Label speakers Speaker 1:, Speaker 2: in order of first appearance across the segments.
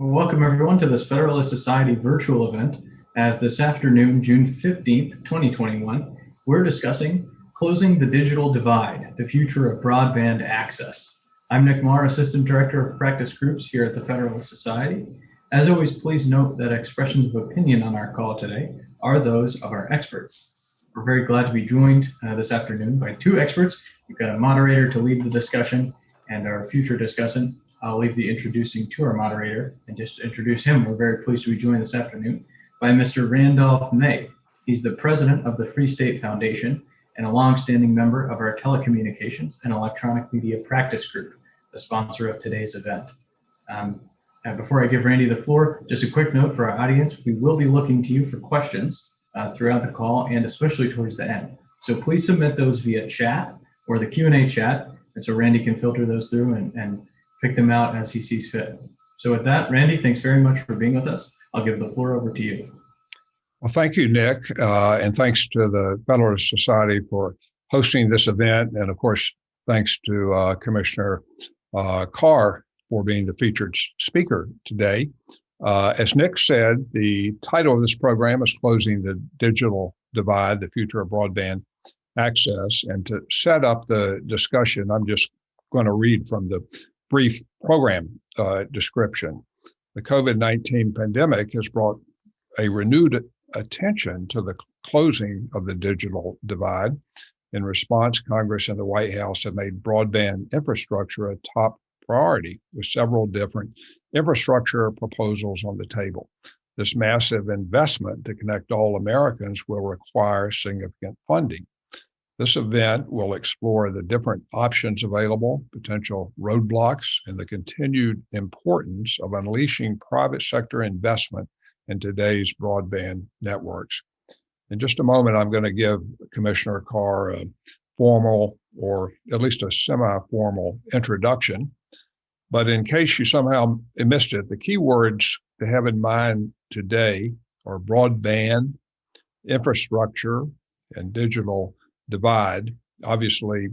Speaker 1: Welcome everyone to this Federalist Society virtual event. As this afternoon, June 15th, 2021, we're discussing Closing the Digital Divide, the Future of Broadband Access. I'm Nick Marr, Assistant Director of Practice Groups here at the Federalist Society. As always, please note that expressions of opinion on our call today are those of our experts. We're very glad to be joined this afternoon by two experts. We've got a moderator to lead the discussion and our future discussant. I'll leave the introducing to our moderator, and just to introduce him, we're very pleased to be joined this afternoon by Mr. Randolph May. He's the president of the Free State Foundation and a longstanding member of our Telecommunications and Electronic Media Practice Group, the sponsor of today's event. Before I give Randy the floor, just a quick note for our audience, we will be looking to you for questions throughout the call and especially towards the end. So please submit those via chat or the Q&A chat, and so Randy can filter those through and pick them out as he sees fit. So with that, Randy, thanks very much for being with us. I'll give the floor over to you.
Speaker 2: Well, thank you, Nick, and thanks to the Federalist Society for hosting this event. And of course, thanks to Commissioner Carr for being the featured speaker today. As Nick said, the title of this program is Closing the Digital Divide, the Future of Broadband Access. And to set up the discussion, I'm just going to read from the brief program description. The COVID-19 pandemic has brought a renewed attention to the closing of the digital divide. In response, Congress and the White House have made broadband infrastructure a top priority, with several different infrastructure proposals on the table. This massive investment to connect all Americans will require significant funding. This event will explore the different options available, potential roadblocks, and the continued importance of unleashing private sector investment in today's broadband networks. In just a moment, I'm going to give Commissioner Carr a formal, or at least a semi-formal introduction. But in case you somehow missed it, the key words to have in mind today are broadband, infrastructure, and digital divide, obviously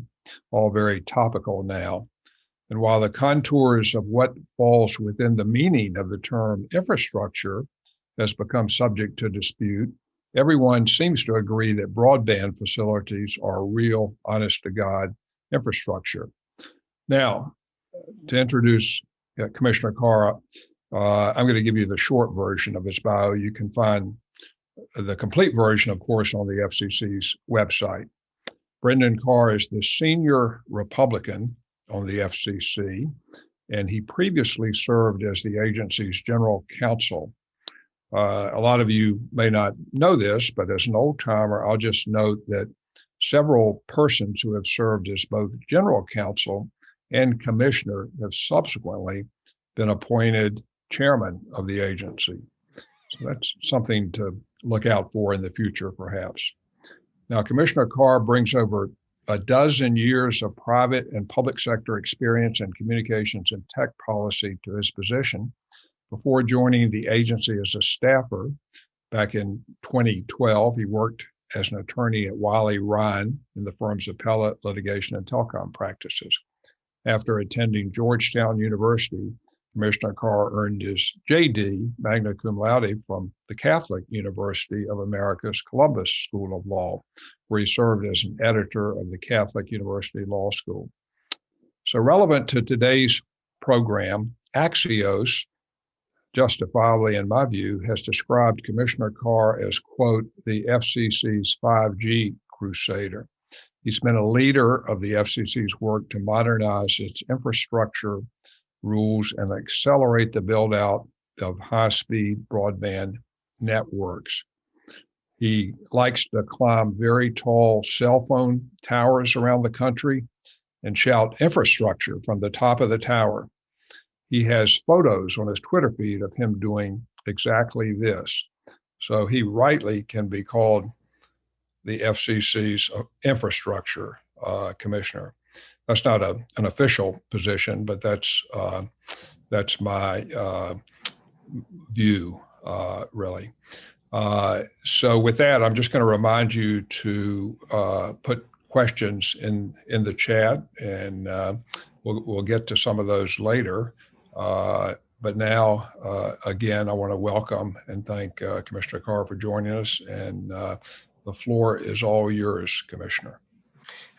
Speaker 2: all very topical now. And while the contours of what falls within the meaning of the term infrastructure has become subject to dispute, everyone seems to agree that broadband facilities are real, honest-to-God infrastructure. Now, to introduce Commissioner Carr, I'm going to give you the short version of his bio. You can find the complete version, of course, on the FCC's website. Brendan Carr is the senior Republican on the FCC, and he previously served as the agency's general counsel. A lot of you may not know this, but as an old timer, I'll just note that several persons who have served as both general counsel and commissioner have subsequently been appointed chairman of the agency. So that's something to look out for in the future, perhaps. Now, Commissioner Carr brings over a dozen years of private and public sector experience in communications and tech policy to his position. Before joining the agency as a staffer back in 2012, he worked as an attorney at Wiley Ryan in the firm's appellate, litigation, and telecom practices. After attending Georgetown University, Commissioner Carr earned his JD, magna cum laude, from the Catholic University of America's Columbus School of Law, where he served as an editor of the Catholic University Law School. So relevant to today's program, Axios, justifiably in my view, has described Commissioner Carr as, quote, the FCC's 5G crusader. He's been a leader of the FCC's work to modernize its infrastructure rules and accelerate the build out of high-speed broadband networks. He likes to climb very tall cell phone towers around the country and shout infrastructure from the top of the tower. He has photos on his Twitter feed of him doing exactly this. So he rightly can be called the FCC's infrastructure commissioner. That's not an official position, but that's my view, really. So with that, I'm just going to remind you to put questions in the chat, and we'll get to some of those later. But now, again, I want to welcome and thank Commissioner Carr for joining us. And the floor is all yours, Commissioner.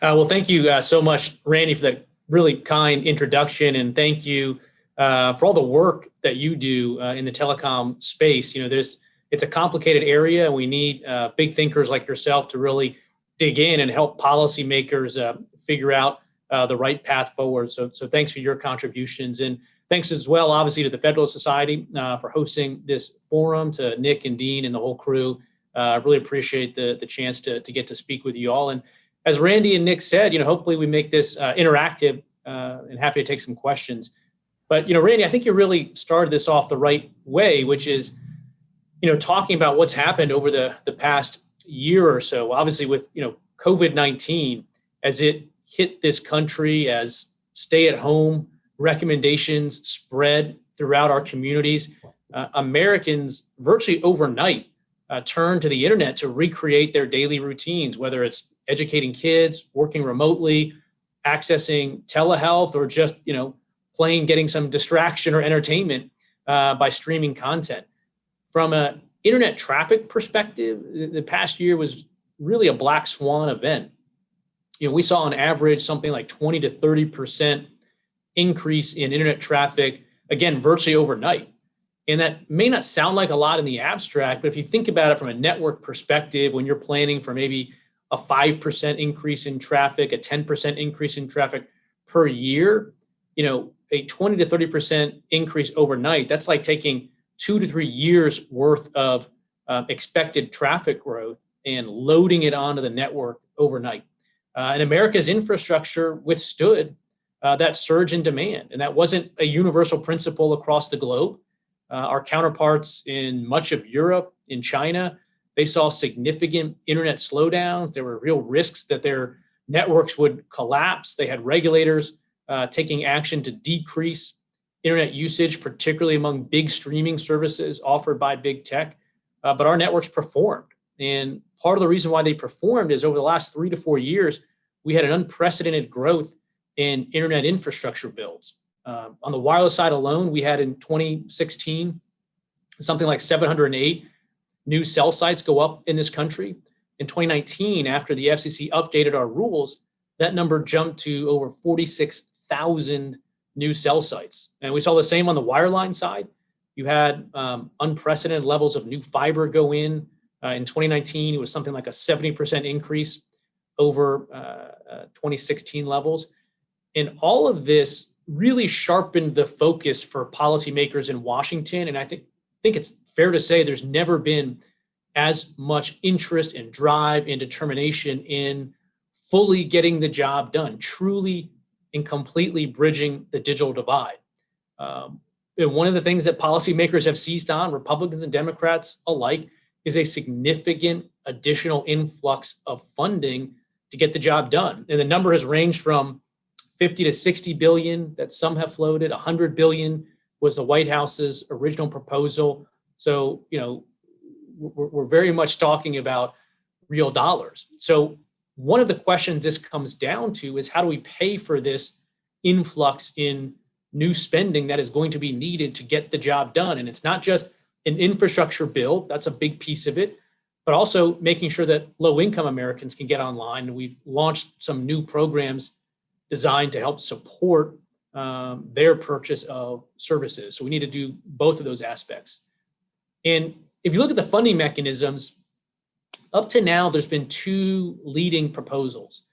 Speaker 3: Well, thank you so much, Randy, for that really kind introduction. And thank you for all the work that you do in the telecom space. It's a complicated area, and we need big thinkers like yourself to really dig in and help policymakers figure out the right path forward. So thanks for your contributions. And thanks as well, obviously, to the Federalist Society for hosting this forum, to Nick and Dean and the whole crew. I really appreciate the chance to get to speak with you all. And as Randy and Nick said, hopefully we make this interactive and happy to take some questions. But, Randy, I think you really started this off the right way, which is, talking about what's happened over the past year or so, obviously with, COVID-19, as it hit this country, as stay-at-home recommendations spread throughout our communities, Americans virtually overnight turned to the internet to recreate their daily routines, whether it's educating kids, working remotely, accessing telehealth, or just, getting some distraction or entertainment by streaming content. From an internet traffic perspective, the past year was really a black swan event. We saw on average something like 20 to 30% increase in internet traffic, again, virtually overnight. And that may not sound like a lot in the abstract, but if you think about it from a network perspective, when you're planning for maybe a 5% increase in traffic, a 10% increase in traffic per year, a 20 to 30% increase overnight, that's like taking 2 to 3 years worth of expected traffic growth and loading it onto the network overnight. And America's infrastructure withstood that surge in demand. And that wasn't a universal principle across the globe. Our counterparts in much of Europe, in China, they saw significant internet slowdowns. There were real risks that their networks would collapse. They had regulators taking action to decrease internet usage, particularly among big streaming services offered by big tech. But our networks performed. And part of the reason why they performed is over the last 3 to 4 years, we had an unprecedented growth in internet infrastructure builds. On the wireless side alone, we had in 2016, something like 708 new cell sites go up in this country. In 2019, after the FCC updated our rules, that number jumped to over 46,000 new cell sites. And we saw the same on the wireline side. You had unprecedented levels of new fiber go in. In 2019, it was something like a 70% increase over 2016 levels. And all of this really sharpened the focus for policymakers in Washington. And I think it's fair to say there's never been as much interest and drive and determination in fully getting the job done, truly and completely bridging the digital divide. And one of the things that policymakers have seized on, Republicans and Democrats alike, is a significant additional influx of funding to get the job done. And the number has ranged from 50 to 60 billion that some have floated. 100 billion was the White House's original proposal. So, we're very much talking about real dollars. So one of the questions this comes down to is how do we pay for this influx in new spending that is going to be needed to get the job done? And it's not just an infrastructure bill, that's a big piece of it, but also making sure that low-income Americans can get online. We've launched some new programs designed to help support their purchase of services. So we need to do both of those aspects. And if you look at the funding mechanisms, up to now, there's been 2 leading proposals.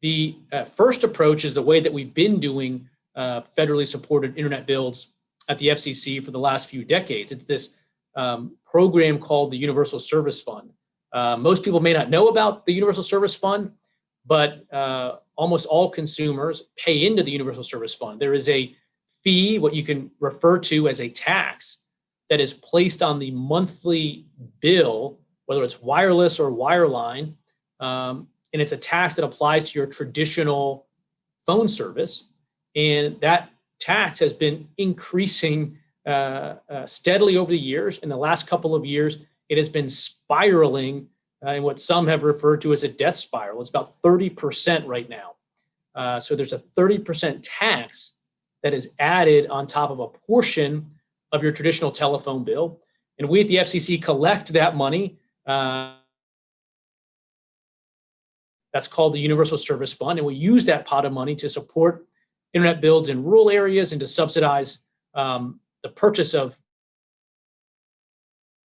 Speaker 3: The first approach is the way that we've been doing federally supported internet builds at the FCC for the last few decades. It's this program called the Universal Service Fund. Most people may not know about the Universal Service Fund, but almost all consumers pay into the Universal Service Fund. There is a fee, what you can refer to as a tax, that is placed on the monthly bill, whether it's wireless or wireline, and it's a tax that applies to your traditional phone service. And that tax has been increasing steadily over the years. In the last couple of years, it has been spiraling in what some have referred to as a death spiral. It's about 30% right now. So there's a 30% tax that is added on top of a portion of your traditional telephone bill. And we at the FCC collect that money. That's called the Universal Service Fund. And we use that pot of money to support internet builds in rural areas and to subsidize the purchase of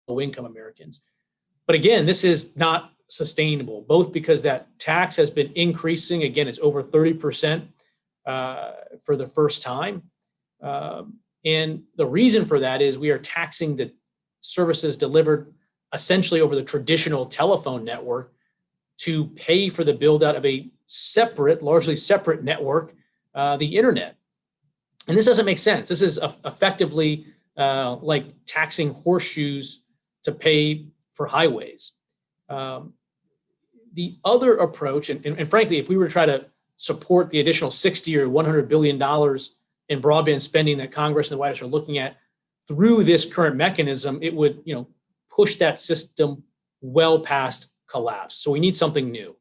Speaker 3: low-income Americans. But again, this is not sustainable, both because that tax has been increasing. Again, it's over 30% for the first time. And the reason for that is we are taxing the services delivered essentially over the traditional telephone network to pay for the build out of a separate, largely separate network, the internet. And this doesn't make sense. This is effectively like taxing horseshoes to pay for highways. The other approach, and frankly, if we were to try to support the additional $60 or $100 billion in broadband spending that Congress and the White House are looking at through this current mechanism, it would, push that system well past collapse. So we need something new.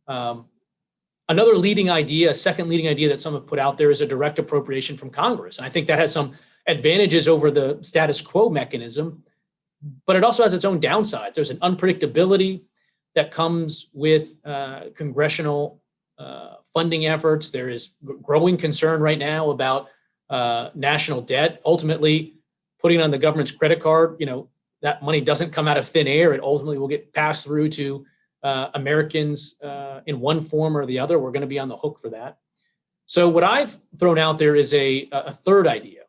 Speaker 3: Another leading idea, a second leading idea that some have put out there is a direct appropriation from Congress. And I think that has some advantages over the status quo mechanism, but it also has its own downsides. There's an unpredictability that comes with congressional funding efforts. There is growing concern right now about national debt. Ultimately, putting on the government's credit card, that money doesn't come out of thin air. It ultimately will get passed through to Americans in one form or the other. We're going to be on the hook for that. So what I've thrown out there is a third idea,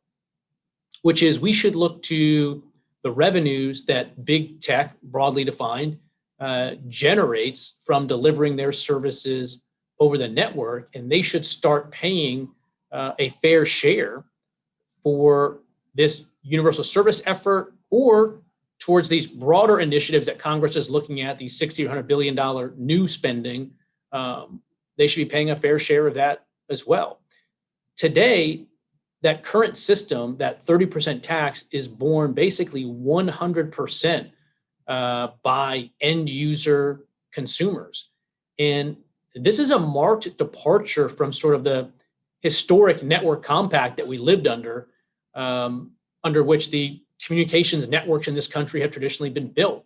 Speaker 3: which is we should look to the revenues that big tech, broadly defined, generates from delivering their services over the network, and they should start paying a fair share for this universal service effort or towards these broader initiatives that Congress is looking at, these $60 or $100 billion new spending. They should be paying a fair share of that as well. Today, that current system, that 30% tax, is borne basically 100% by end user consumers. And this is a marked departure from sort of the historic network compact that we lived under which the communications networks in this country have traditionally been built.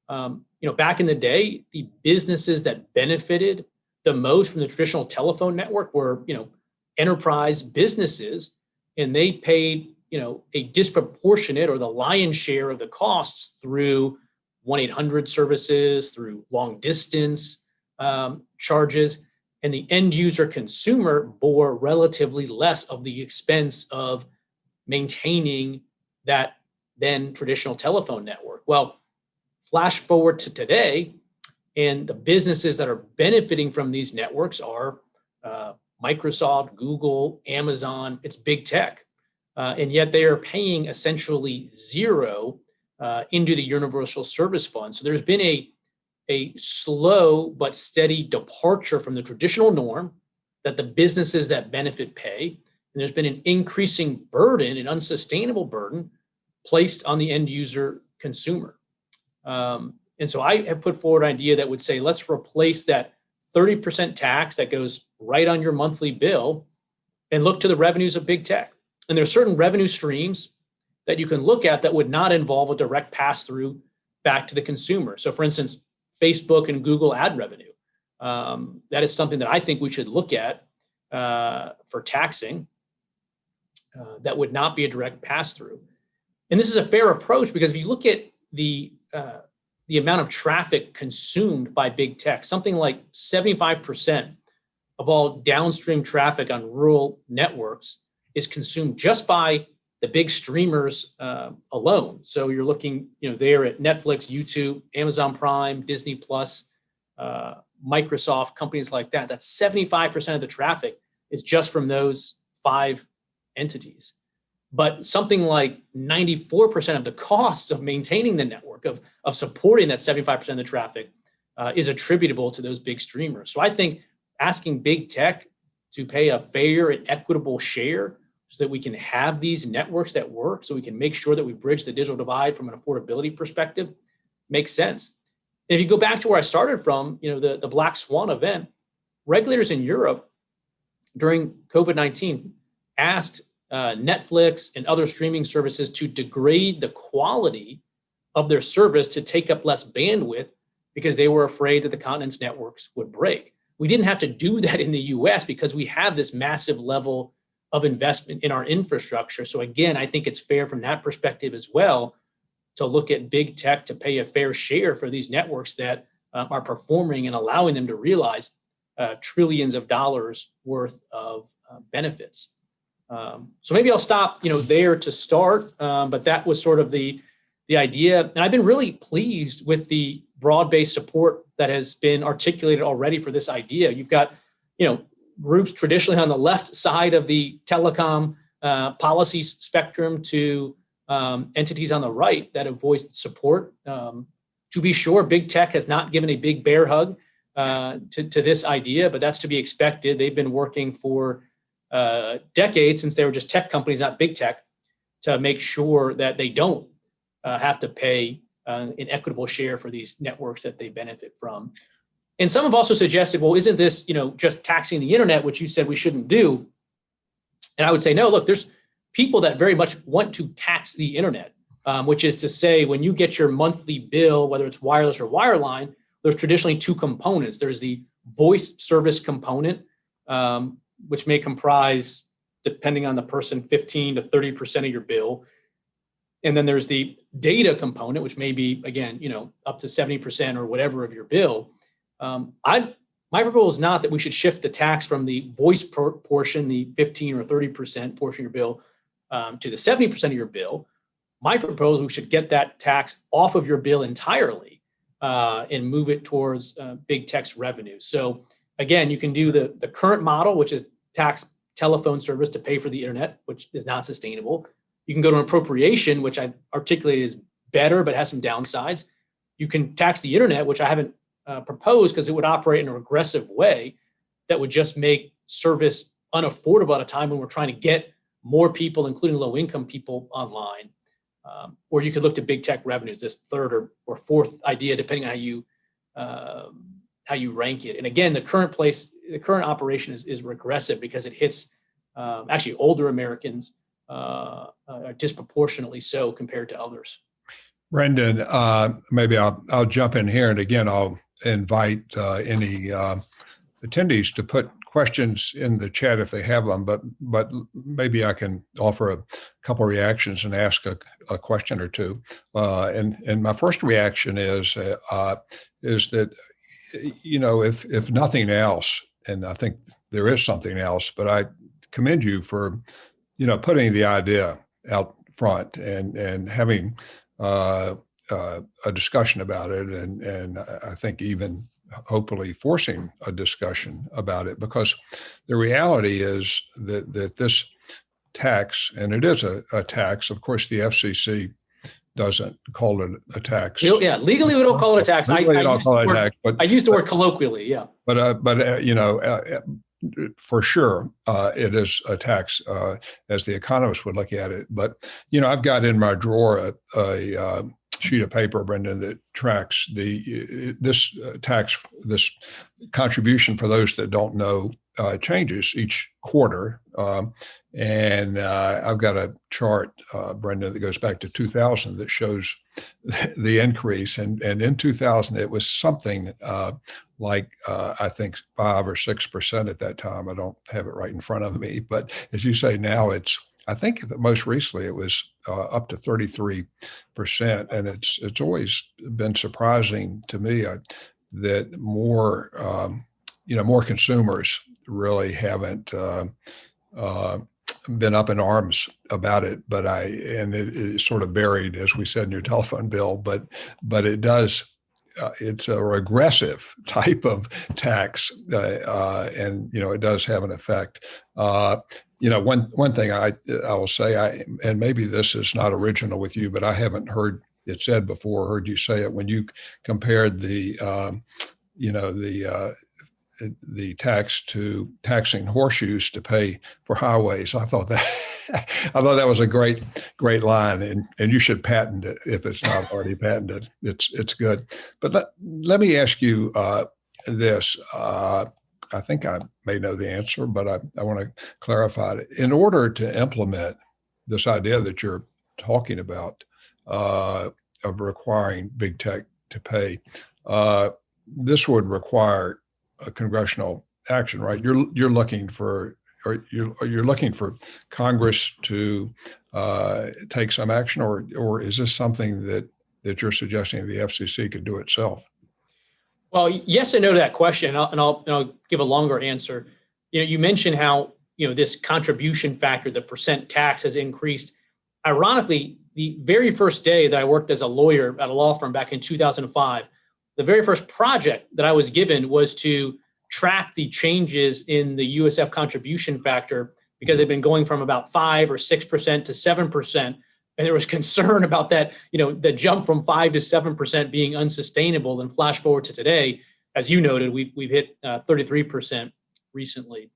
Speaker 3: Back in the day, the businesses that benefited the most from the traditional telephone network were, enterprise businesses, and they paid, a disproportionate or the lion's share of the costs through 1-800 services, through long distance charges, and the end user consumer bore relatively less of the expense of maintaining that then traditional telephone network. Well, flash forward to today, and the businesses that are benefiting from these networks are Microsoft, Google, Amazon. It's big tech. And yet they are paying essentially zero into the Universal Service Fund. So there's been a slow but steady departure from the traditional norm that the businesses that benefit pay. And there's been an increasing burden, an unsustainable burden, placed on the end user consumer. And so I have put forward an idea that would say, let's replace that 30% tax that goes right on your monthly bill and look to the revenues of big tech. And there are certain revenue streams that you can look at that would not involve a direct pass through back to the consumer. So for instance, Facebook and Google ad revenue. That is something that I think we should look at for taxing. That would not be a direct pass through. And this is a fair approach because if you look at the amount of traffic consumed by big tech, something like 75% of all downstream traffic on rural networks is consumed just by the big streamers alone. So you're looking, there at Netflix, YouTube, Amazon Prime, Disney Plus, Microsoft, companies like that. That's 75% of the traffic is just from those 5 entities. But something like 94% of the costs of maintaining the network, of supporting that 75% of the traffic is attributable to those big streamers. So I think asking big tech to pay a fair and equitable share so that we can have these networks that work, so we can make sure that we bridge the digital divide from an affordability perspective, makes sense. And if you go back to where I started from, the Black Swan event, regulators in Europe during COVID-19 asked Netflix and other streaming services to degrade the quality of their service to take up less bandwidth because they were afraid that the continent's networks would break. We didn't have to do that in the US because we have this massive level of investment in our infrastructure. So again, I think it's fair from that perspective as well to look at big tech to pay a fair share for these networks that are performing and allowing them to realize trillions of dollars worth of benefits. So maybe I'll stop, there to start. But that was sort of the idea. And I've been really pleased with the broad-based support that has been articulated already for this idea. You've got, groups traditionally on the left side of the telecom policy spectrum to entities on the right that have voiced support. To be sure, big tech has not given a big bear hug to this idea, but that's to be expected. They've been working for decades, since they were just tech companies, not big tech, to make sure that they don't have to pay an equitable share for these networks that they benefit from. And some have also suggested, well, isn't this, just taxing the internet, which you said we shouldn't do? And I would say, no, look, there's people that very much want to tax the internet, which is to say, when you get your monthly bill, whether it's wireless or wireline, there's traditionally two components. There's the voice service component, which may comprise, depending on the person, 15 to 30% of your bill. And then there's the data component, which may be, again, up to 70% or whatever of your bill. My proposal is not that we should shift the tax from the voice portion, the 15 or 30% portion of your bill, to the 70% of your bill. My proposal, we should get that tax off of your bill entirely and move it towards big tech's revenue. So again, you can do the current model, which is tax telephone service to pay for the internet, which is not sustainable. You can go to an appropriation, which I articulated is better, but has some downsides. You can tax the internet, which I haven't proposed because it would operate in a regressive way that would just make service unaffordable at a time when we're trying to get more people, including low-income people, online. Or you could look to big tech revenues, this third or fourth idea, depending on how you rank it. And again, the current operation is regressive because it hits actually older Americans disproportionately so compared to others.
Speaker 2: Brendan, maybe I'll jump in here, and again, I'll invite any attendees to put questions in the chat if they have them, but maybe I can offer a couple of reactions and ask a question or two. And my first reaction is that, if nothing else, and I think there is something else, but I commend you for, putting the idea out front and having a discussion about it, and I think even hopefully forcing a discussion about it, because the reality is that this tax, and it is a tax, of course, the FCC doesn't call it a tax.
Speaker 3: Yeah, legally we don't call it a tax.
Speaker 2: Legally, I don't call it a tax, but
Speaker 3: I use the word colloquially, yeah.
Speaker 2: But for sure, it is a tax as the economists would look at it. But, I've got in my drawer a sheet of paper, Brendan, that tracks this contribution, for those that don't know, changes each quarter. And I've got a chart, Brendan, that goes back to 2000 that shows the increase. And in 2000, it was something like, I think 5 or 6% at that time. I don't have it right in front of me. But as you say, now I think that most recently it was up to 33%. And it's always been surprising to me that more consumers really haven't been up in arms about it, and it is sort of buried, as we said, in your telephone bill, but it does, it's a regressive type of tax, and, it does have an effect. One thing I will say, and maybe this is not original with you, but I haven't heard it said before, heard you say it, when you compared the tax to taxing horseshoes to pay for highways. I thought that was a great line, and you should patent it if it's not already patented. It's good. But let me ask you this. I think I may know the answer, but I want to clarify it. In order to implement this idea that you're talking about of requiring big tech to pay, this would require a congressional action, right? You're looking for, or you're looking for Congress to take some action, or is this something that you're suggesting the FCC could do itself?
Speaker 3: Well, yes and no to that question, and I'll give a longer answer. You mentioned how this contribution factor, the percent tax, has increased. Ironically, the very first day that I worked as a lawyer at a law firm back in 2005, the very first project that I was given was to track the changes in the USF contribution factor, because it had been going from about 5 or 6% to 7%. And there was concern about that, the jump from 5 to 7% being unsustainable. And flash forward to today, as you noted, we've hit 33% recently.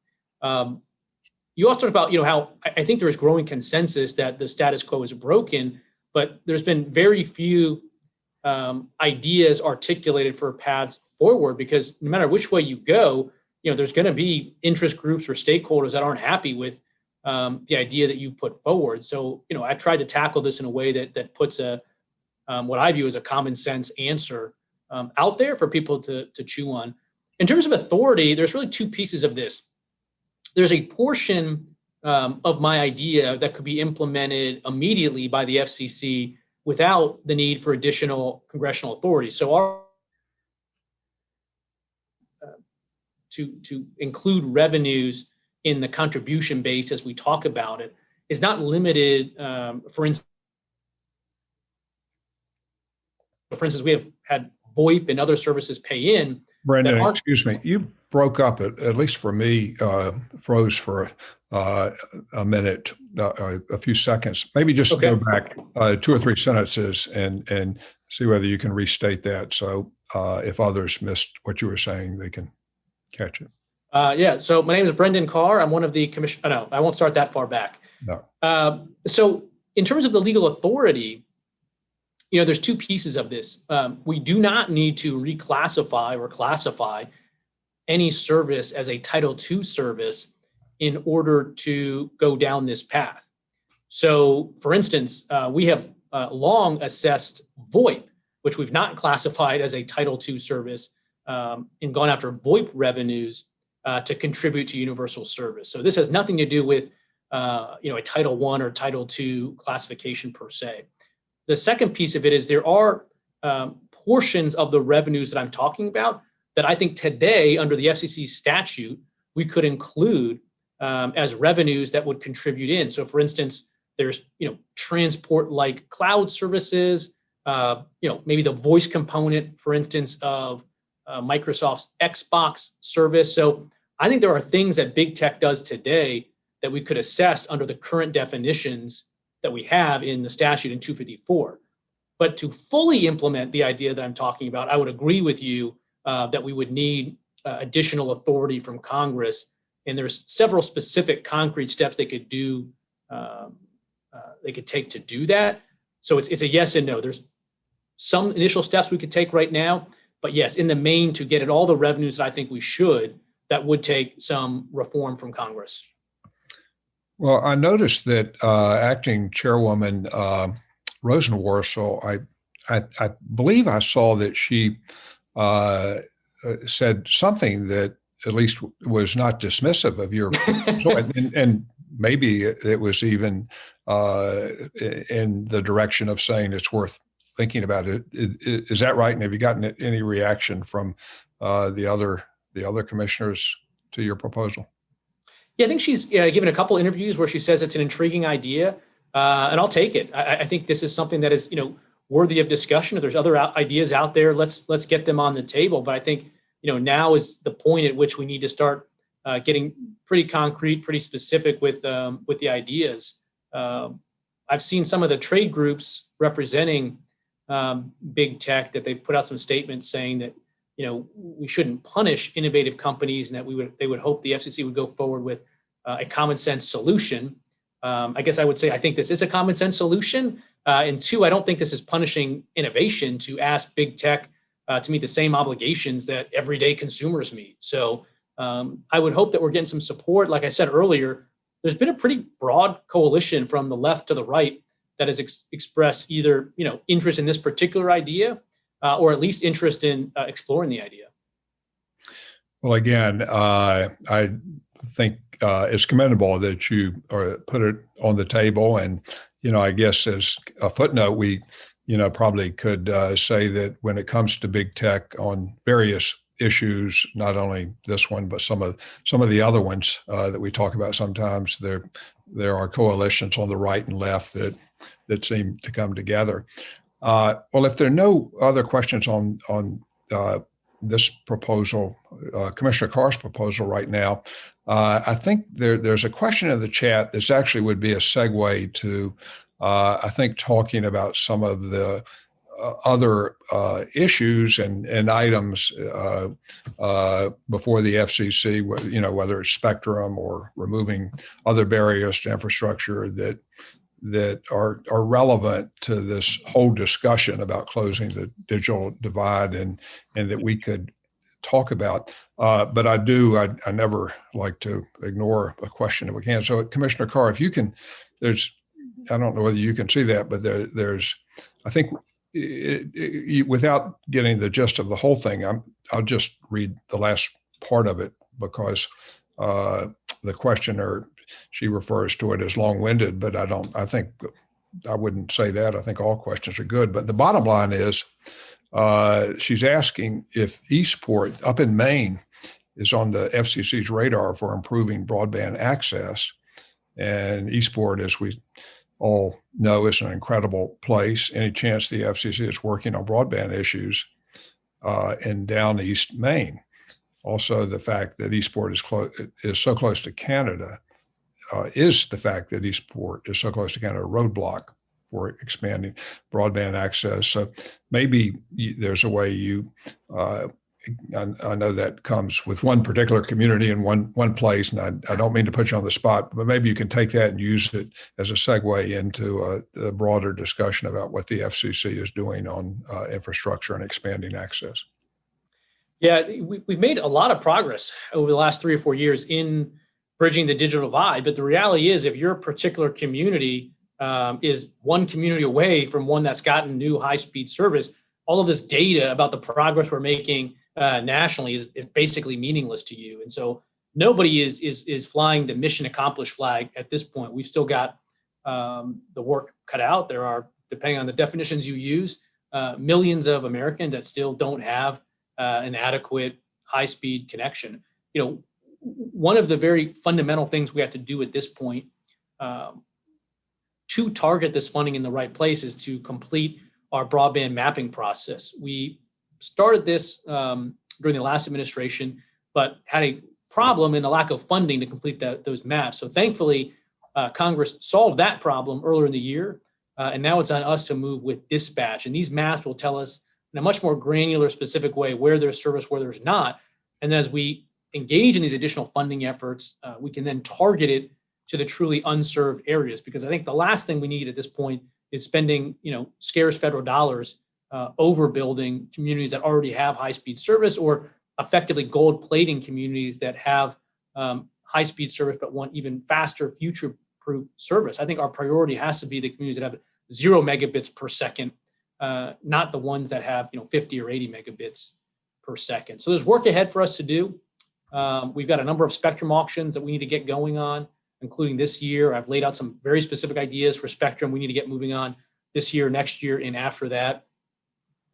Speaker 3: You also talked about, how I think there is growing consensus that the status quo is broken, but there's been very few ideas articulated for paths forward, because no matter which way you go, there's going to be interest groups or stakeholders that aren't happy with the idea that you put forward. So, I've tried to tackle this in a way that puts what I view as a common sense answer out there for people to chew on. In terms of authority, there's really two pieces of this. There's a portion of my idea that could be implemented immediately by the FCC without the need for additional congressional authority. So to include revenues in the contribution base as we talk about it is not limited. For instance, we have had VoIP and other services pay in.
Speaker 2: Brendan, excuse me, you broke up, at least for me, froze for a minute, a few seconds. Maybe just go back 2 or 3 sentences and see whether you can restate that. So if others missed what you were saying, they can catch it.
Speaker 3: Yeah. So my name is Brendan Carr. I'm one of the commission. No, I won't start that far back.
Speaker 2: No.
Speaker 3: So in terms of the legal authority, there's two pieces of this. We do not need to reclassify or classify any service as a Title II service in order to go down this path. So, for instance, we have long assessed VoIP, which we've not classified as a Title II service, and gone after VoIP revenues to contribute to universal service. So this has nothing to do with a Title I or Title II classification per se. The second piece of it is there are portions of the revenues that I'm talking about that I think today, under the FCC statute, we could include as revenues that would contribute in. So, for instance, there's transport-like cloud services, maybe the voice component, for instance, of Microsoft's Xbox service. So I think there are things that big tech does today that we could assess under the current definitions that we have in the statute in 254. But to fully implement the idea that I'm talking about, I would agree with you that we would need additional authority from Congress. And there's several specific concrete steps they could do, they could take to do that. So it's a yes and no. There's some initial steps we could take right now, but yes, in the main, to get at all the revenues that I think we should, that would take some reform from Congress.
Speaker 2: Well, I noticed that Acting Chairwoman Rosenworcel, I believe I saw that she said something that at least was not dismissive of your and maybe it was even in the direction of saying it's worth thinking about it. Is that right? And have you gotten any reaction from the other commissioners to your proposal?
Speaker 3: Yeah, I think she's given a couple interviews where she says it's an intriguing idea, and I'll take it. I think this is something that is, worthy of discussion. If there's other ideas out there, let's get them on the table. But I think, now is the point at which we need to start getting pretty concrete, pretty specific with the ideas. I've seen some of the trade groups representing big tech that they've put out some statements saying that we shouldn't punish innovative companies, and that they would hope the FCC would go forward with a common sense solution. I guess I would say I think this is a common sense solution. And two, I don't think this is punishing innovation to ask big tech to meet the same obligations that everyday consumers meet. So I would hope that we're getting some support. Like I said earlier, there's been a pretty broad coalition from the left to the right that has expressed either interest in this particular idea or at least interest in exploring the idea.
Speaker 2: Well, again, I think it's commendable that you put it on the table. And, I guess as a footnote, we, probably could say that when it comes to big tech on various issues, not only this one, but some of the other ones that we talk about sometimes, there are coalitions on the right and left that seem to come together. Well, if there are no other questions on this proposal, Commissioner Carr's proposal right now, I think there's a question in the chat that actually would be a segue to, I think, talking about some of the other issues and items before the FCC, whether it's spectrum or removing other barriers to infrastructure that are relevant to this whole discussion about closing the digital divide and that we could talk about. But I never like to ignore a question if we can. So Commissioner Carr, if you can, I don't know whether you can see that, but there's, I think, without getting the gist of the whole thing, I'll just read the last part of it because the questioner, she refers to it as long-winded, but I think I wouldn't say that. I think all questions are good. But the bottom line is she's asking if Eastport up in Maine is on the FCC's radar for improving broadband access. And Eastport, as we all know, is an incredible place. Any chance the FCC is working on broadband issues in down East Maine? Also, the fact that Eastport is so close to Canada is the fact that Eastport is so close to Canada a roadblock for expanding broadband access. So maybe there's a way I know that comes with one particular community in one place, and I don't mean to put you on the spot, but maybe you can take that and use it as a segue into the broader discussion about what the FCC is doing on infrastructure and expanding access.
Speaker 3: Yeah, we've made a lot of progress over the last 3 or 4 years in bridging the digital divide. But the reality is, if your particular community is one community away from one that's gotten new high-speed service, all of this data about the progress we're making nationally is basically meaningless to you. And so nobody is flying the mission accomplished flag at this point. We've still got the work cut out. There are, depending on the definitions you use, millions of Americans that still don't have an adequate high-speed connection. One of the very fundamental things we have to do at this point to target this funding in the right place is to complete our broadband mapping process. We started this during the last administration, but had a problem in a lack of funding to complete those maps. So thankfully, Congress solved that problem earlier in the year, and now it's on us to move with dispatch. And these maps will tell us in a much more granular, specific way where there's service, where there's not. And as we engage in these additional funding efforts, we can then target it to the truly unserved areas. Because I think the last thing we need at this point is spending, scarce federal dollars overbuilding communities that already have high-speed service, or effectively gold-plating communities that have high-speed service but want even faster, future-proof service. I think our priority has to be the communities that have 0 megabits per second, not the ones that have 50 or 80 megabits per second. So there's work ahead for us to do. We've got a number of spectrum auctions that we need to get going on, including this year. I've laid out some very specific ideas for spectrum we need to get moving on this year, next year, and after that.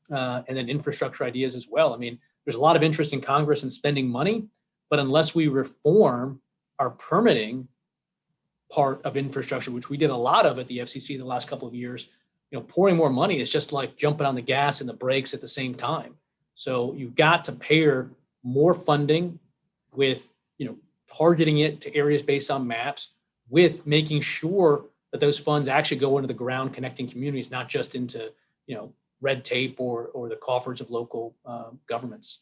Speaker 3: And then infrastructure ideas as well. I mean, there's a lot of interest in Congress in spending money, but unless we reform our permitting part of infrastructure, which we did a lot of at the FCC the last couple of years, pouring more money is just like jumping on the gas and the brakes at the same time. So you've got to pair more funding with, targeting it to areas based on maps, with making sure that those funds actually go into the ground connecting communities, not just into, red tape or the coffers of local governments.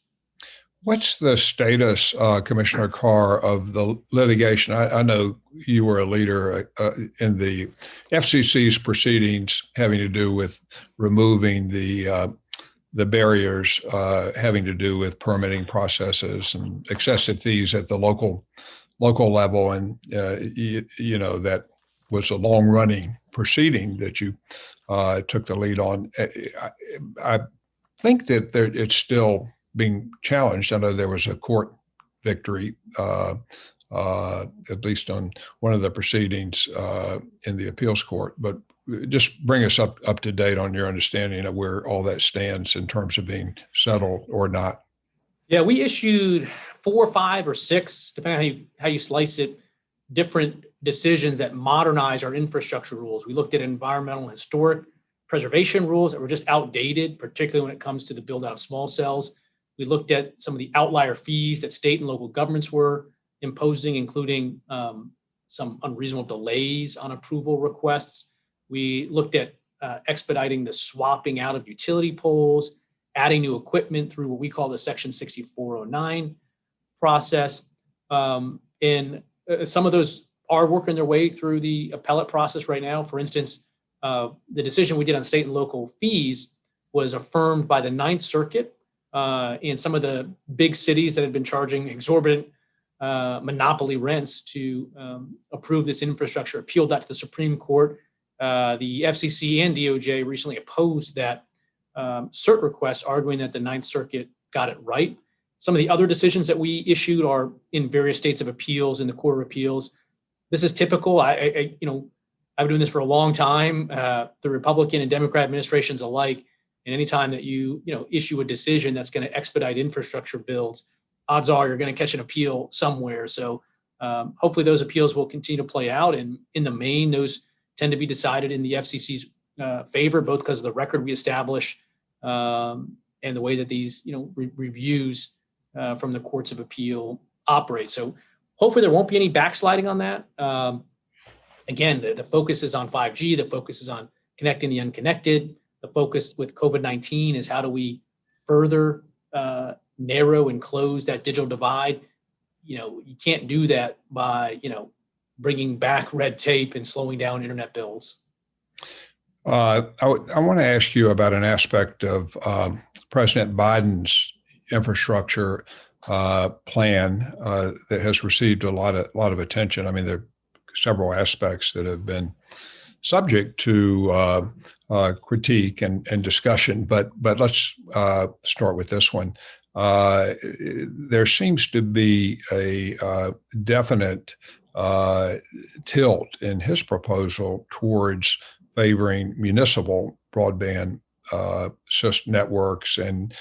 Speaker 2: What's the status, Commissioner Carr, of the litigation? I know you were a leader in the FCC's proceedings having to do with removing the the barriers having to do with permitting processes and excessive fees at the local level. And, that was a long running proceeding that you took the lead on. I think that it's still being challenged. I know there was a court victory, at least on one of the proceedings in the appeals court, but just bring us up to date on your understanding of where all that stands in terms of being settled or not.
Speaker 3: Yeah, we issued 4, 5, or 6, depending on how you slice it, different decisions that modernize our infrastructure rules. We looked at environmental and historic preservation rules that were just outdated, particularly when it comes to the build out of small cells. We looked at some of the outlier fees that state and local governments were imposing, including some unreasonable delays on approval requests. We looked at expediting the swapping out of utility poles, adding new equipment through what we call the Section 6409 process. And some of those are working their way through the appellate process right now. For instance, the decision we did on state and local fees was affirmed by the Ninth Circuit, and some of the big cities that had been charging exorbitant monopoly rents to approve this infrastructure appealed that to the Supreme Court. The FCC and DOJ recently opposed that cert request, arguing that the Ninth Circuit got it right. Some of the other decisions that we issued are in various states of appeals in the Court of Appeals. This is typical. I've been doing this for a long time, the Republican and Democrat administrations alike. And anytime that you issue a decision that's going to expedite infrastructure builds, odds are you're going to catch an appeal somewhere. So hopefully those appeals will continue to play out. And in the main, those tend to be decided in the FCC's favor, both because of the record we establish and the way that these reviews from the courts of appeal operate. So hopefully there won't be any backsliding on that. Again, the focus is on 5G. The focus is on connecting the unconnected. The focus with COVID-19 is how do we further narrow and close that digital divide. You can't do that by, bringing back red tape and slowing down internet builds.
Speaker 2: I want to ask you about an aspect of President Biden's infrastructure plan that has received a lot of attention. I mean, there are several aspects that have been subject to critique and discussion, but let's start with this one. There seems to be a definite tilt in his proposal towards favoring municipal broadband system networks and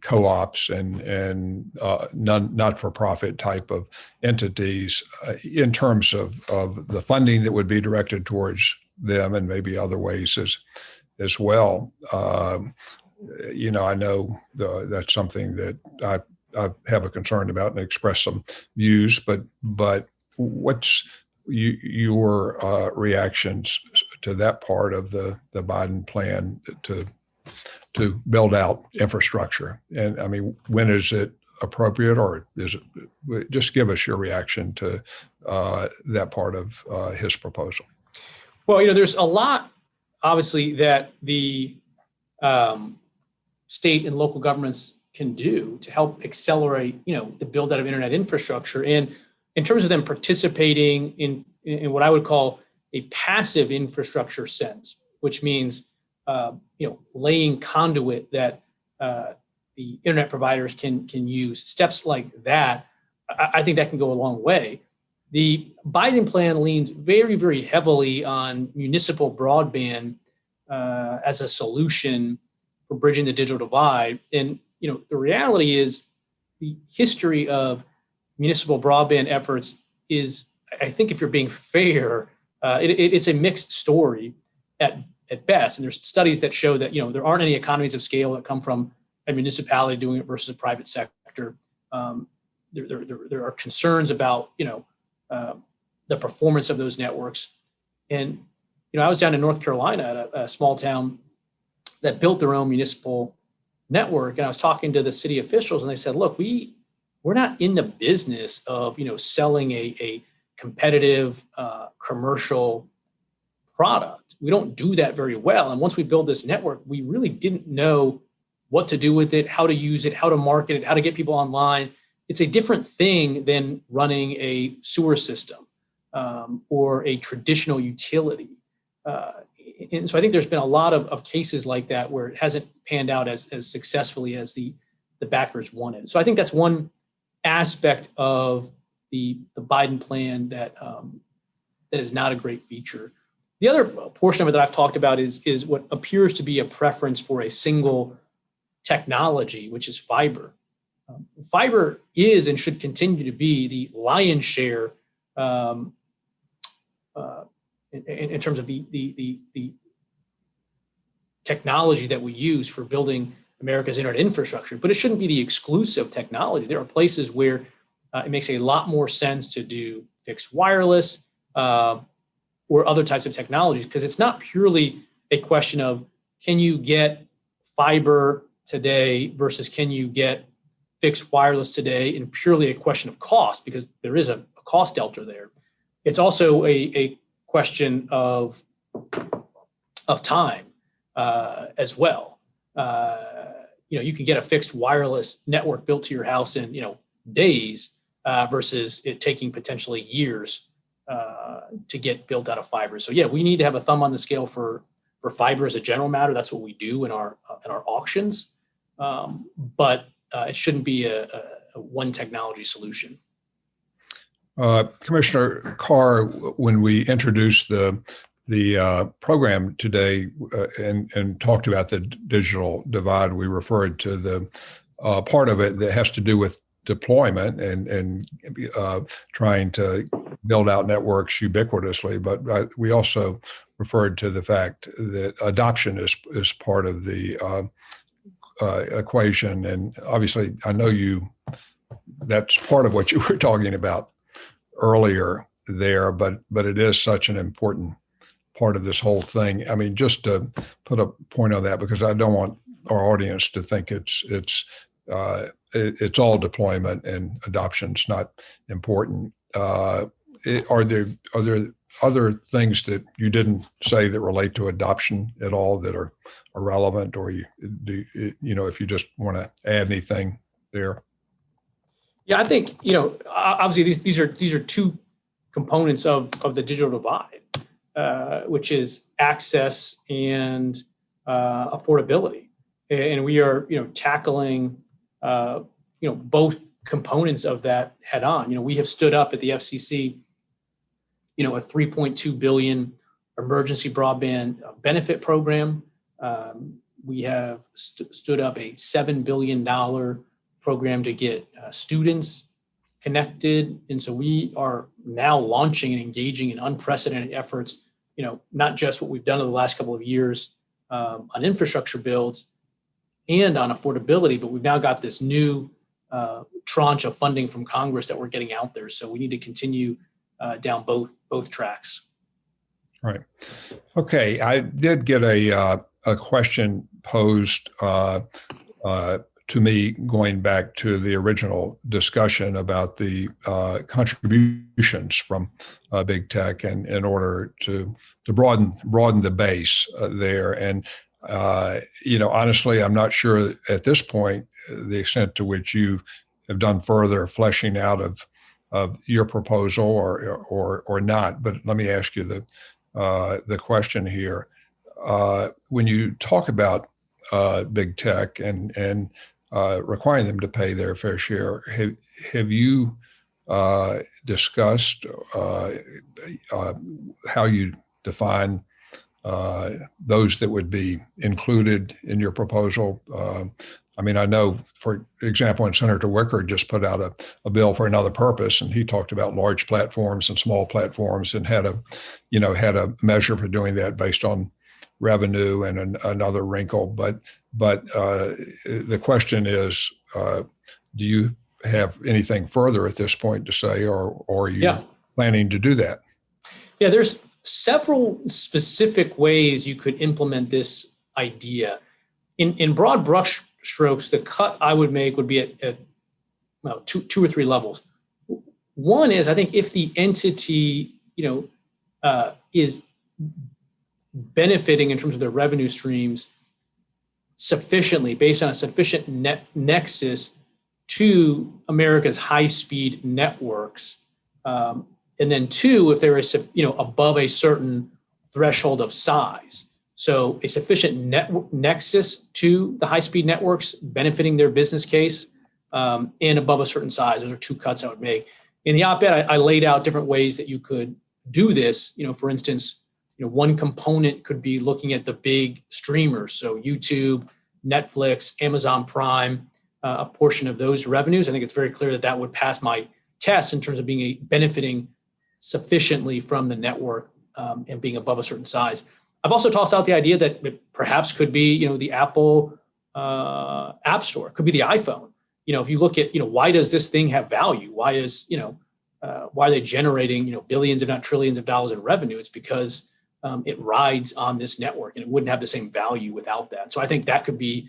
Speaker 2: co-ops and not-for-profit type of entities in terms of the funding that would be directed towards them and maybe other ways as well. I know that's something that I have a concern about and express some views, but what's your reactions to that part of the Biden plan to build out infrastructure? And I mean, when is it appropriate, or is it, just give us your reaction to that part of his proposal?
Speaker 3: Well, there's a lot, obviously, that the state and local governments can do to help accelerate, the build out of internet infrastructure. And in terms of them participating in what I would call a passive infrastructure sense, which means laying conduit that the internet providers can use, steps like that, I think that can go a long way. The Biden plan leans very, very heavily on municipal broadband as a solution for bridging the digital divide. And the reality is the history of municipal broadband efforts is, I think, if you're being fair, it's a mixed story at best. And there's studies that show that there aren't any economies of scale that come from a municipality doing it versus a private sector. There are concerns about the performance of those networks. And I was down in North Carolina at a small town that built their own municipal network, and I was talking to the city officials, and they said, "Look, we're not in the business of selling a competitive commercial product. We don't do that very well. And once we build this network, we really didn't know what to do with it, how to use it, how to market it, how to get people online. It's a different thing than running a sewer system or a traditional utility. And so I think there's been a lot of cases like that where it hasn't panned out as successfully as the backers wanted. So I think that's one aspect of the Biden plan that is not a great feature. The other portion of it that I've talked about is what appears to be a preference for a single technology, which is fiber. Fiber is and should continue to be the lion's share in terms of the technology that we use for building America's internet infrastructure, but it shouldn't be the exclusive technology. There are places where it makes a lot more sense to do fixed wireless or other types of technologies, because it's not purely a question of can you get fiber today versus can you get fixed wireless today, and purely a question of cost, because there is a cost delta there. It's also a question of time as well. You can get a fixed wireless network built to your house in days versus it taking potentially years to get built out of fiber. So yeah, we need to have a thumb on the scale for fiber as a general matter. That's what we do in our auctions, but it shouldn't be a one technology solution.
Speaker 2: Commissioner Carr, when we introduced the program today and talked about the digital divide, we referred to the part of it that has to do with deployment and trying to build out networks ubiquitously. But we also referred to the fact that adoption is part of the equation. And obviously, I know that's part of what you were talking about earlier there, but it is such an important part of this whole thing. I mean, just to put a point on that, because I don't want our audience to think it's all deployment and adoption's not important. Are there other things that you didn't say that relate to adoption at all that are relevant, or if you just want to add anything there?
Speaker 3: Yeah, I think obviously these are two components of the digital divide, which is access and affordability, and we are tackling both components of that head on. We have stood up at the FCC a $3.2 billion emergency broadband benefit program. We have stood up a $7 billion program to get students connected. And so we are now launching and engaging in unprecedented efforts, not just what we've done over the last couple of years on infrastructure builds and on affordability, but we've now got this new tranche of funding from Congress that we're getting out there. So we need to continue down both tracks.
Speaker 2: Right. Okay. I did get a question posed to me going back to the original discussion about the contributions from big tech and in order to broaden the base there. And honestly, I'm not sure at this point the extent to which you have done further fleshing out of your proposal or not. But let me ask you the question here. When you talk about big tech and requiring them to pay their fair share, have you discussed how you define those that would be included in your proposal? I mean, I know, for example, when Senator Wicker just put out a bill for another purpose, and he talked about large platforms and small platforms and had a measure for doing that based on revenue and another wrinkle. But the question is, do you have anything further at this point to say, or are you planning to do that?
Speaker 3: Yeah, there's several specific ways you could implement this idea. In broad brush strokes, the cut I would make would be at two or three levels. One is, I think if the entity, is benefiting in terms of their revenue streams sufficiently, based on a sufficient nexus to America's high-speed networks. And then two, if there is, above a certain threshold of size. So a sufficient nexus to the high-speed networks benefiting their business case, and above a certain size. Those are two cuts I would make. In the op-ed, I laid out different ways that you could do this. For instance, one component could be looking at the big streamers. So YouTube, Netflix, Amazon Prime, a portion of those revenues. I think it's very clear that that would pass my test in terms of benefiting sufficiently from the network, and being above a certain size. I've also tossed out the idea that it perhaps could be, the Apple App Store, it could be the iPhone. If you look at, why does this thing have value? Why are they generating, billions, if not trillions of dollars in revenue? It's because it rides on this network, and it wouldn't have the same value without that. So I think that could be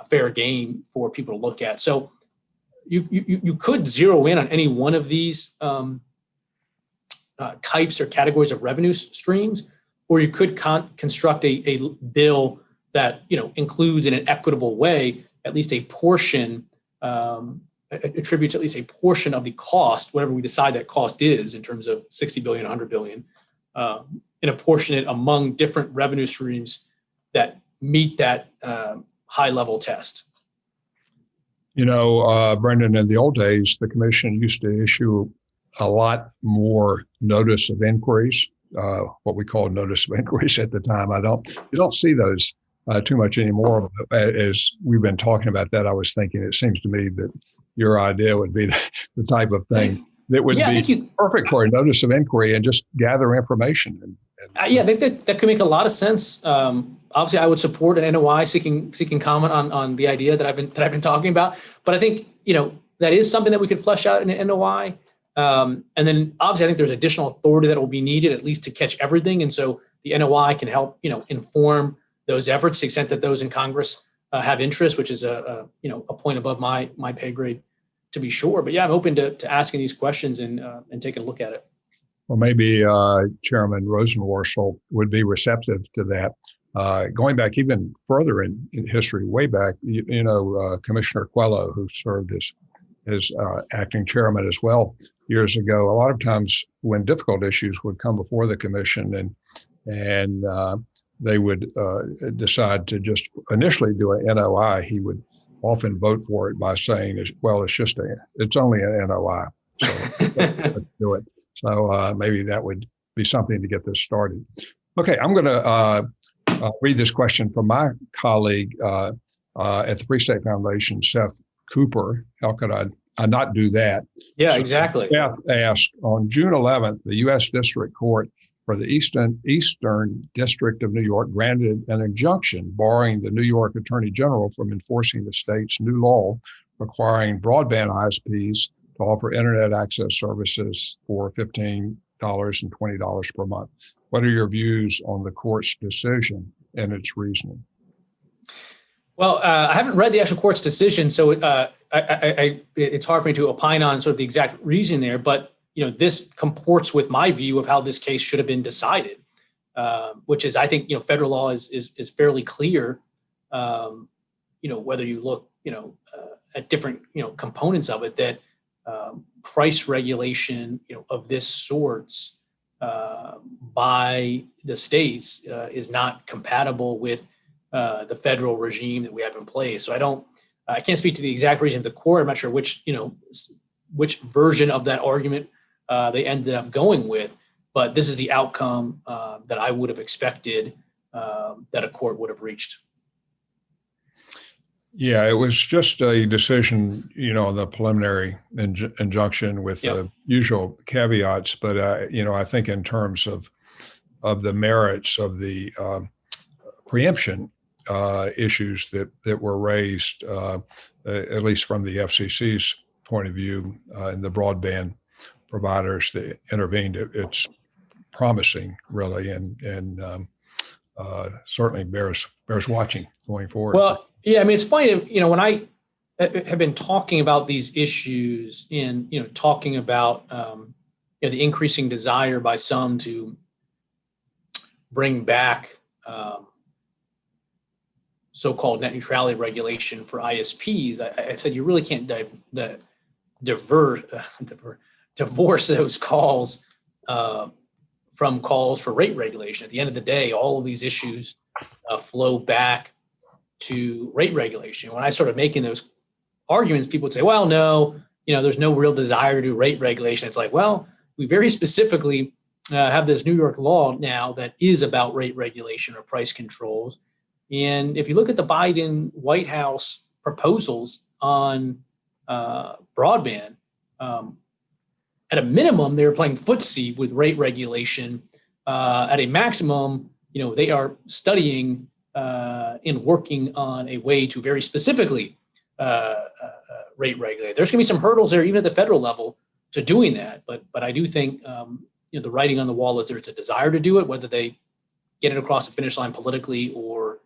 Speaker 3: fair game for people to look at. So you could zero in on any one of these types or categories of revenue streams, or you could construct a bill that includes in an equitable way at least a portion, attributes at least a portion of the cost, whatever we decide that cost is in terms of 60 billion, 100 billion, and apportion it among different revenue streams that meet that high level test.
Speaker 2: Brendan, in the old days, the commission used to issue a lot more notice of inquiries, what we called notice of inquiries at the time. You don't see those too much anymore. As we've been talking about that, I was thinking, it seems to me that your idea would be the type of thing that would be perfect for a notice of inquiry and just gather information.
Speaker 3: I think that could make a lot of sense. Obviously, I would support an NOI seeking comment on the idea that I've been talking about. But I think that is something that we could flesh out in an NOI. And then obviously, I think there's additional authority that will be needed at least to catch everything. And so the NOI can help inform those efforts to the extent that those in Congress have interest, which is a point above my pay grade, to be sure. But I'm open to asking these questions and taking a look at it.
Speaker 2: Well, maybe Chairman Rosenworcel would be receptive to that. Going back even further in history, way back, Commissioner Quello, who served as acting chairman as well years ago, a lot of times when difficult issues would come before the commission and they would decide to just initially do an NOI, he would often vote for it by saying, well, it's only an NOI, so let's do it. So maybe that would be something to get this started. Okay, I'm going to read this question from my colleague at the Free State Foundation, Seth Cooper. How could I not do that?
Speaker 3: Yeah,
Speaker 2: so
Speaker 3: exactly.
Speaker 2: Seth asked, on June 11th, the U.S. District Court for the Eastern District of New York granted an injunction barring the New York Attorney General from enforcing the state's new law requiring broadband ISPs to offer internet access services for $15 and $20 per month. What are your views on the court's decision and its reasoning?
Speaker 3: Well, I haven't read the actual court's decision, so it's hard for me to opine on sort of the exact reason there. But this comports with my view of how this case should have been decided, which is, I think, federal law is fairly clear. Whether you look, at different, components of it, that price regulation, of this sorts by the states is not compatible with the federal regime that we have in place. So I can't speak to the exact reason of the court. I'm not sure which version of that argument they ended up going with, but this is the outcome that I would have expected that a court would have reached.
Speaker 2: Yeah, it was just a decision, the preliminary injunction with the usual caveats. But, I think in terms of the merits of the preemption issues that were raised, at least from the FCC's point of view, and the broadband providers that intervened, it's promising, really, and certainly bears watching going forward.
Speaker 3: Well, yeah, I mean, it's funny, when I have been talking about these issues and, talking about, the increasing desire by some to bring back so-called net neutrality regulation for ISPs, I said you really can't divorce those calls from calls for rate regulation. At the end of the day, all of these issues flow back to rate regulation. When I started making those arguments, people would say, well, no, there's no real desire to do rate regulation. It's like, well, we very specifically have this New York law now that is about rate regulation or price controls. And if you look at the Biden White House proposals on broadband, at a minimum, they're playing footsie with rate regulation. At a maximum, they are studying and working on a way to very specifically rate regulate. There's going to be some hurdles there, even at the federal level, to doing that. But I do think the writing on the wall is there's a desire to do it. Whether they get it across the finish line politically or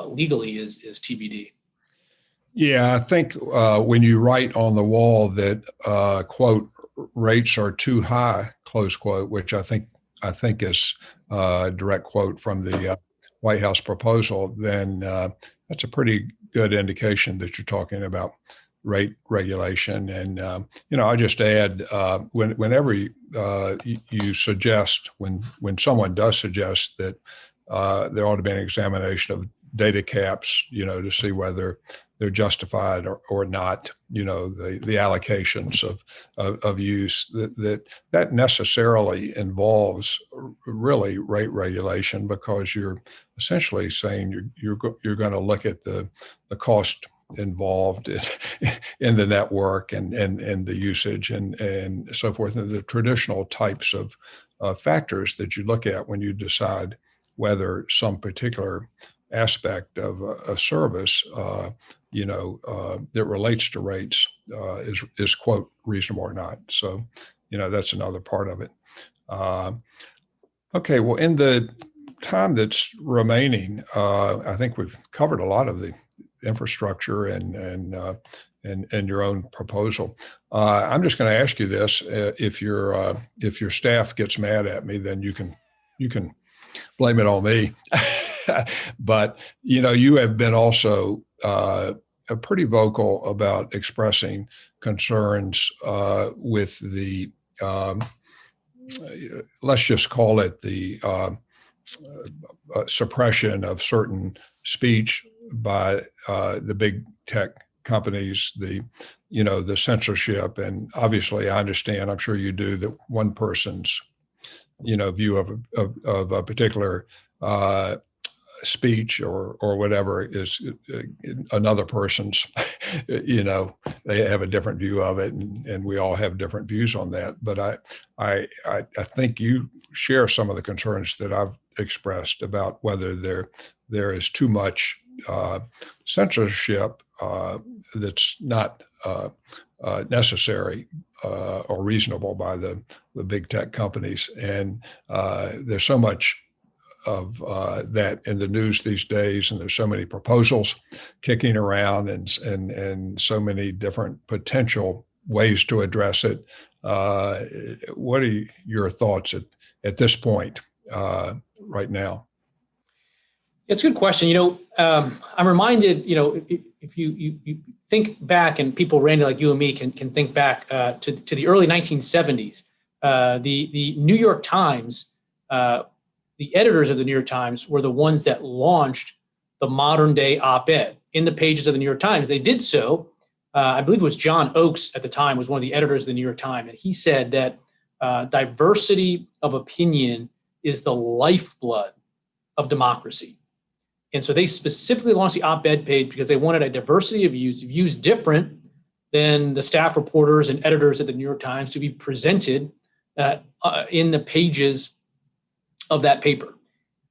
Speaker 3: legally is TBD.
Speaker 2: Yeah, I think when you write on the wall that quote rates are too high, close quote, which I think is a direct quote from the White House proposal, then that's a pretty good indication that you're talking about rate regulation. And I just add whenever you suggest when someone does suggest that there ought to be an examination of data caps, to see whether they're justified or not, the allocations of use, that necessarily involves really rate regulation, because you're essentially saying you're going to look at the cost involved in the network and the usage and so forth, and the traditional types of factors that you look at when you decide whether some particular aspect of a service, that relates to rates is quote reasonable or not. So, that's another part of it. Okay, well, in the time that's remaining, I think we've covered a lot of the infrastructure and your own proposal. I'm just going to ask you this: if your staff gets mad at me, then you can blame it on me. But you have been also pretty vocal about expressing concerns with the let's just call it the suppression of certain speech by the big tech companies, the censorship. And obviously, I understand, I'm sure you do, that one person's view of a particular speech or whatever is another person's, they have a different view of it, and we all have different views on that. But I think you share some of the concerns that I've expressed about whether there is too much censorship that's not necessary or reasonable by the big tech companies. And there's so much of that in the news these days, and there's so many proposals kicking around and so many different potential ways to address it. What are your thoughts at this point right now?
Speaker 3: It's a good question. I'm reminded, if you think back, and people, Randy, like you and me, can think back to the early 1970s. The New York Times, the editors of the New York Times were the ones that launched the modern day op-ed in the pages of the New York Times. They did so, I believe it was John Oakes at the time was one of the editors of the New York Times, and he said that diversity of opinion is the lifeblood of democracy. And so they specifically launched the op-ed page because they wanted a diversity of views different than the staff reporters and editors at the New York Times to be presented in the pages of that paper.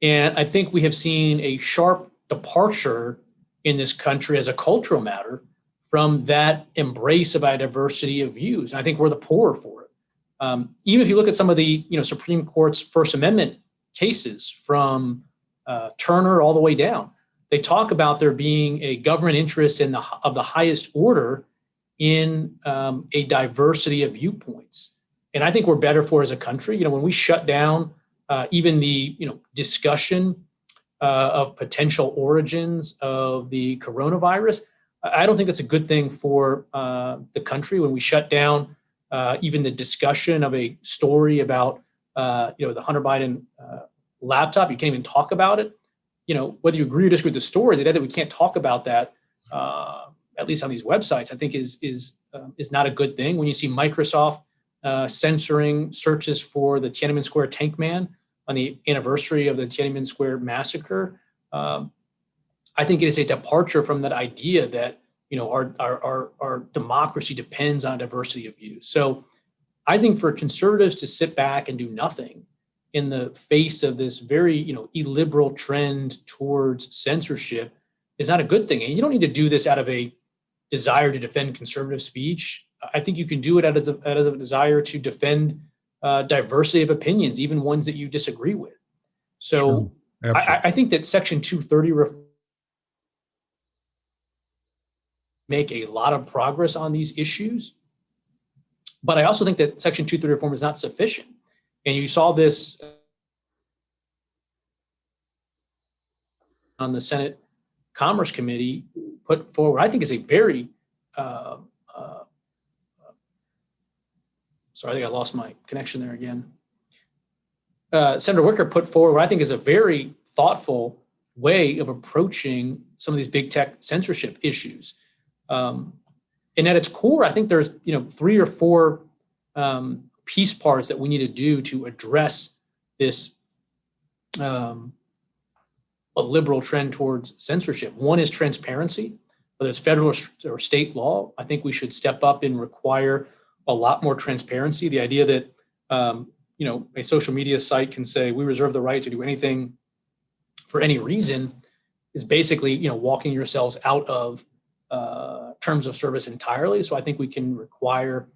Speaker 3: And I think we have seen a sharp departure in this country as a cultural matter from that embrace of a diversity of views. And I think we're the poorer for it. Even if you look at some of the Supreme Court's First Amendment cases from Turner all the way down, they talk about there being a government interest of the highest order in a diversity of viewpoints. And I think we're better for as a country. When we shut down even the discussion of potential origins of the coronavirus. I don't think that's a good thing for the country when we shut down even the discussion of a story about the Hunter Biden laptop. You can't even talk about it. Whether you agree or disagree with the story, the idea that we can't talk about that, at least on these websites, I think is not a good thing. When you see Microsoft censoring searches for the Tiananmen Square tank man on the anniversary of the Tiananmen Square massacre, I think it is a departure from that idea that our democracy depends on diversity of views. So I think for conservatives to sit back and do nothing in the face of this very illiberal trend towards censorship is not a good thing. And you don't need to do this out of a desire to defend conservative speech. I think you can do it out of a desire to defend diversity of opinions, even ones that you disagree with. So
Speaker 2: sure.
Speaker 3: I think that Section 230 make a lot of progress on these issues. But I also think that Section 230 reform is not sufficient. And you saw this on the Senate Commerce Committee put forward, I think is a very, sorry, I think I lost my connection there again. Senator Wicker put forward what I think is a very thoughtful way of approaching some of these big tech censorship issues. And at its core, I think there's 3 or 4 piece parts that we need to do to address this a liberal trend towards censorship. One is transparency, whether it's federal or state law. I think we should step up and require a lot more transparency. The idea that a social media site can say we reserve the right to do anything for any reason is basically walking yourselves out of terms of service entirely. So I think we can require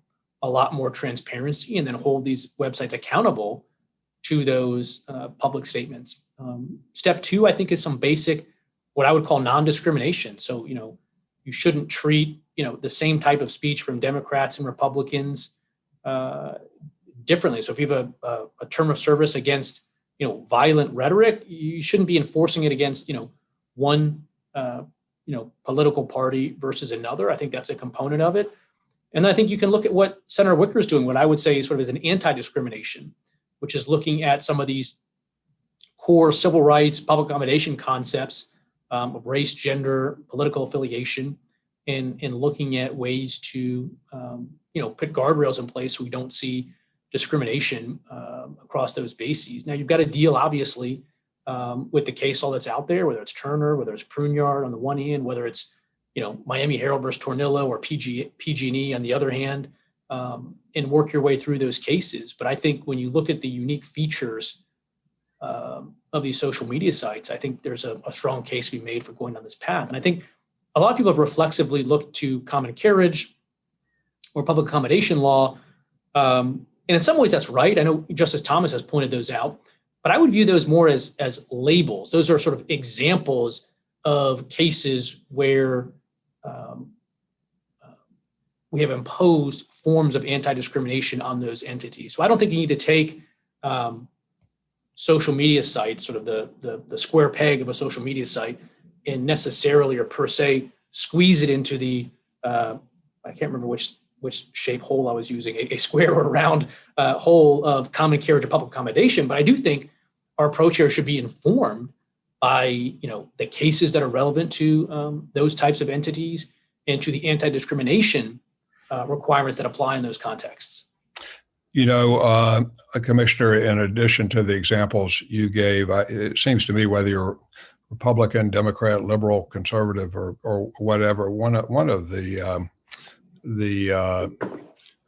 Speaker 3: a lot more transparency and then hold these websites accountable to those public statements. Step 2, I think, is some basic, what I would call non-discrimination. So, you shouldn't treat, the same type of speech from Democrats and Republicans differently. So if you have a term of service against, violent rhetoric, you shouldn't be enforcing it against, one, political party versus another. I think that's a component of it. And then I think you can look at what Senator Wicker is doing, what I would say sort of is an anti-discrimination, which is looking at some of these core civil rights, public accommodation concepts of race, gender, political affiliation, and looking at ways to, put guardrails in place so we don't see discrimination across those bases. Now, you've got to deal, obviously, with the case law that's out there, whether it's Turner, whether it's Pruneyard on the one hand, whether it's Miami Herald versus Tornillo or PG&E on the other hand, and work your way through those cases. But I think when you look at the unique features of these social media sites, I think there's a strong case to be made for going down this path. And I think a lot of people have reflexively looked to common carriage or public accommodation law. And in some ways that's right. I know Justice Thomas has pointed those out, but I would view those more as labels. Those are sort of examples of cases where we have imposed forms of anti-discrimination on those entities. So I don't think you need to take social media sites, sort of the square peg of a social media site, and necessarily or per se squeeze it into the, I can't remember which shape hole I was using, a square or round hole of common carriage or public accommodation. But I do think our approach here should be informed by the cases that are relevant to those types of entities and to the anti-discrimination requirements that apply in those contexts.
Speaker 2: Commissioner, in addition to the examples you gave, it seems to me whether you're Republican, Democrat, liberal, conservative, or whatever, one of the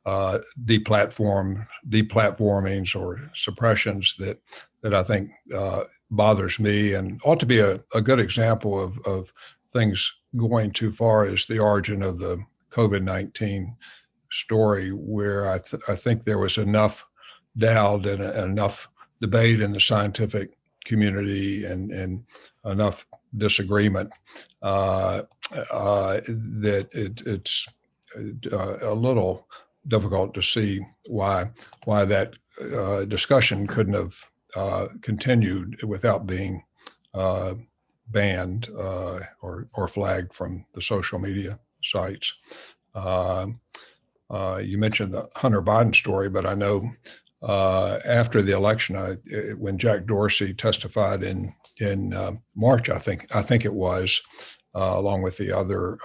Speaker 2: deplatformings or suppressions that I think bothers me and ought to be a good example of things going too far is the origin of the COVID-19 story, where I think there was enough doubt and enough debate in the scientific community and enough disagreement that it's a little difficult to see why that discussion couldn't have continued without being banned or flagged from the social media sites. You mentioned the Hunter Biden story, but I know after the election, when Jack Dorsey testified in March, I think it was, along with the other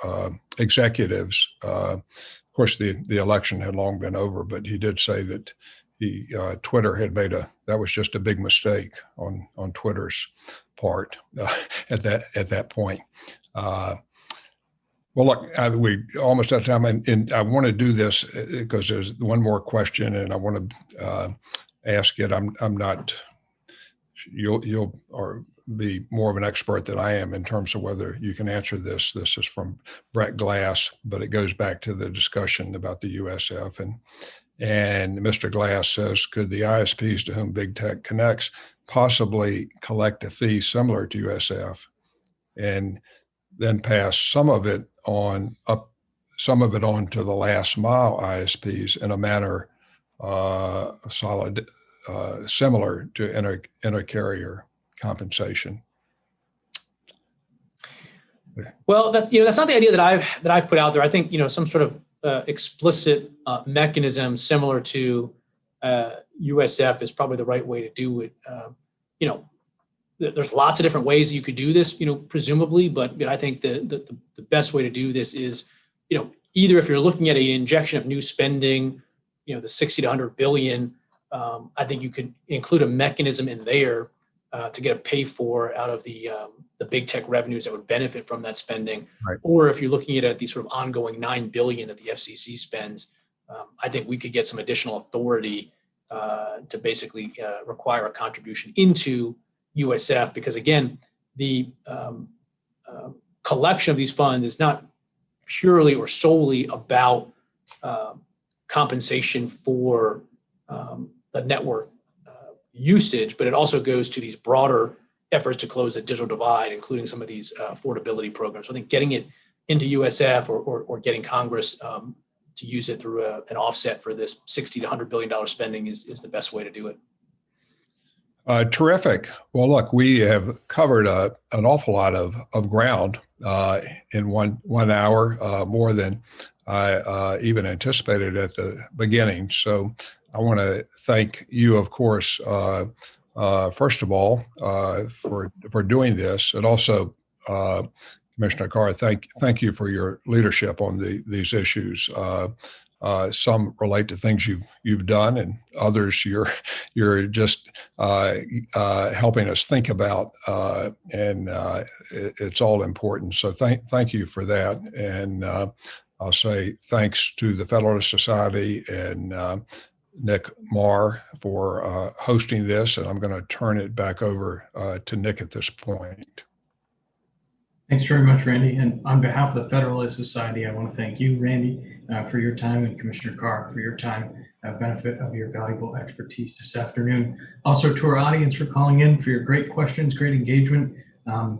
Speaker 2: executives. Of course, the election had long been over, but he did say that Twitter had that was just a big mistake on Twitter's part at that point. Well, look, we almost out of time, and I want to do this because there's one more question, and I want to ask it. I'm not. You'll be more of an expert than I am in terms of whether you can answer this. This is from Brett Glass, but it goes back to the discussion about the USF, and Mr. Glass says, could the ISPs to whom big tech connects possibly collect a fee similar to USF, and then pass some of it on to the last mile ISPs in a manner similar to inter-carrier compensation?
Speaker 3: Well, that's not the idea that I've put out there. I think some sort of explicit mechanism similar to USF is probably the right way to do it. There's lots of different ways you could do this, presumably, but I think the best way to do this is, either if you're looking at an injection of new spending, the 60 to 100 billion, I think you could include a mechanism in there to get a pay for out of the big tech revenues that would benefit from that spending.
Speaker 2: Right.
Speaker 3: Or if you're looking at the sort of ongoing 9 billion that the FCC spends, I think we could get some additional authority to basically require a contribution into USF, because again, the collection of these funds is not purely or solely about compensation for the network usage, but it also goes to these broader efforts to close the digital divide, including some of these affordability programs. So I think getting it into USF or getting Congress to use it through an offset for this $60 to $100 billion spending is the best way to do it.
Speaker 2: Terrific. Well, look, we have covered an awful lot of ground in one hour, more than I even anticipated at the beginning. So I want to thank you, of course, first of all, for doing this, and also Commissioner Carr, thank you for your leadership on these issues. Some relate to things you've done, and others you're just helping us think about, and it's all important. So thank you for that, and I'll say thanks to the Federalist Society and Nick Marr for hosting this, and I'm going to turn it back over to Nick at this point.
Speaker 1: Thanks very much, Randy. And on behalf of the Federalist Society, I want to thank you, Randy, for your time, and Commissioner Carr for your time, benefit of your valuable expertise this afternoon. Also to our audience for calling in, for your great questions, great engagement.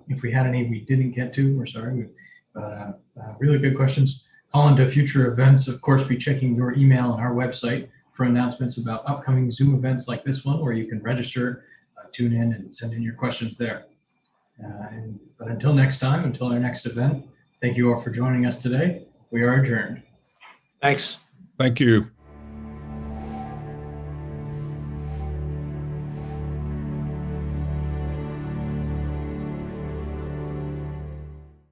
Speaker 1: If we had any we didn't get to, we're sorry, but really good questions. Call into future events. Of course, be checking your email and our website for announcements about upcoming Zoom events like this one, where you can register, tune in, and send in your questions there. But until next time, until our next event, thank you all for joining us today. We are adjourned.
Speaker 3: Thanks.
Speaker 2: Thank you.